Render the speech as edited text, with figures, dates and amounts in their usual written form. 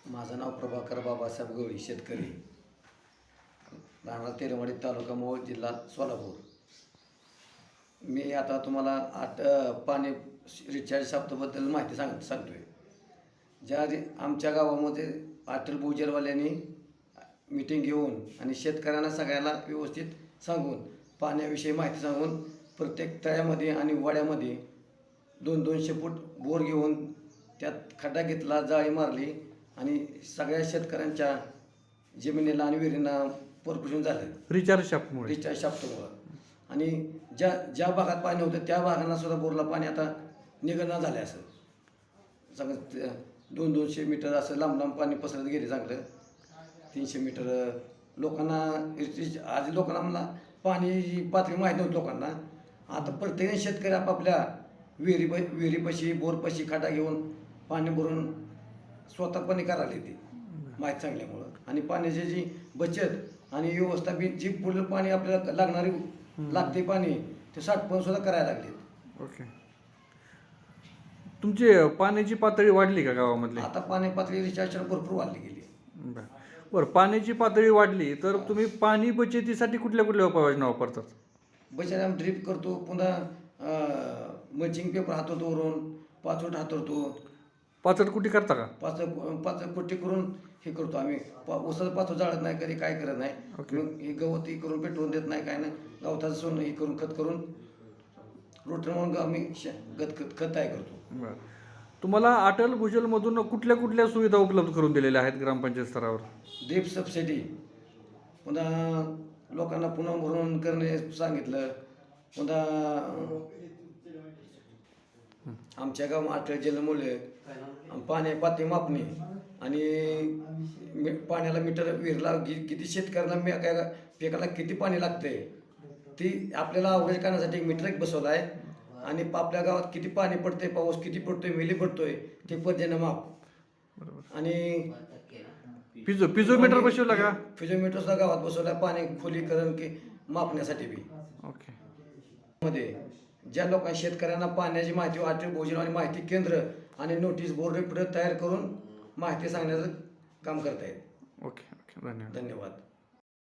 माझं नाव प्रभाकर बाबासाहेब गवळी, शेतकरी, राहणार तेरवाडी, तालुका मोहोळ, जिल्हा सोलापूर. मी आता तुम्हाला पाणी रिचार्ज शाफ्टबद्दल माहिती सांगतोय. आमच्या गावामध्ये अटल भूजलवाल्यांनी मीटिंग घेऊन आणि शेतकऱ्यांना सगळ्याला व्यवस्थित सांगून पाण्याविषयी माहिती सांगून प्रत्येक तळ्यामध्ये आणि वाड्यामध्ये 200-200 फूट बोर घेऊन त्यात खड्डा घेतला, जाळी मारली आणि सगळ्या शेतकऱ्यांच्या जमिनीला आणि विहिरींना परपुशन झालं रिचार्ज शाफ्टमुळे. आणि ज्या भागात पाणी होतं त्या भागांना सुद्धा बोरला पाणी आता निघणं झालं. असं चांगलं 200-200 मीटर असं लांब लांब पाणी पसरत गेले. चांगलं 300 मीटर लोकांना आधी लोकांना मला पाणी पातळी माहीत नव्हती लोकांना. आता प्रत्येक शेतकरी आपापल्या विहिरीपाशी बोरपाशी खड्डा घेऊन पाणी भरून स्वतःपणे करायला ती माहीत सांगल्यामुळं. आणि पाण्याची जी बचत आणि व्यवस्थापित जी पुढलं पाणी आपल्याला लागते पाणी ते साठवण सुद्धा करायला लागले. ओके. तुमची पाण्याची पातळी वाढली का गावामधली? आता पाणी पातळी रिचार्ज भरपूर वाढली गेली. बरं, पाण्याची पातळी वाढली तर तुम्ही पाणी बचतीसाठी कुठल्या कुठल्या उपाययोजना वापरतात? बचत आम्ही ड्रीप करतो, पुन्हा मल्चिंग पेपर हातरतो, वरून पाचवट हातरतो. पाचट कुठे करता का? पाच कुट्टी करून हे करतो आम्ही. उसाचं पाचवं जाळत नाही, कधी काय करत नाही. मग हे गवत हे करून पेटवून देत नाही, काय नाही. गवताचं सोनं हे करून खत करून रोटर म्हणून आम्ही खत तयार करतो. बरं, तुम्हाला अटल भूजलमधून कुठल्या कुठल्या सुविधा उपलब्ध करून दिलेल्या आहेत ग्रामपंचायत स्तरावर? ड्रीप सबसिडी, पुन्हा लोकांना पुन्हा भरून करणे सांगितलं. पुन्हा आमच्या गावात अटल जलमुळे पाणी पातळी मापणी आणि पाण्याला मीटर विहिरला किती शेतकऱ्यांना पिकाला किती पाणी लागते ती आपल्याला अवघड करण्यासाठी एक मीटर एक बसवला आहे. आणि आपल्या गावात किती पाणी पडते, पाऊस किती पडतोय, मिली पडतोय ते पद्धतीनं माप. आणि पिझोमीटर बसवला का? पिझोमीटर सुद्धा गावात बसवला, पाणी खोलीकरण की मापण्यासाठी बी. ओके. मध्ये ज्या लोकांना शेतकऱ्यांना पाण्याची माहिती अटल भूजल आणि माहिती केंद्र आणि नोटीस बोर्ड तयार करून माहिती सांगण्याचं काम करतायत. ओके. धन्यवाद.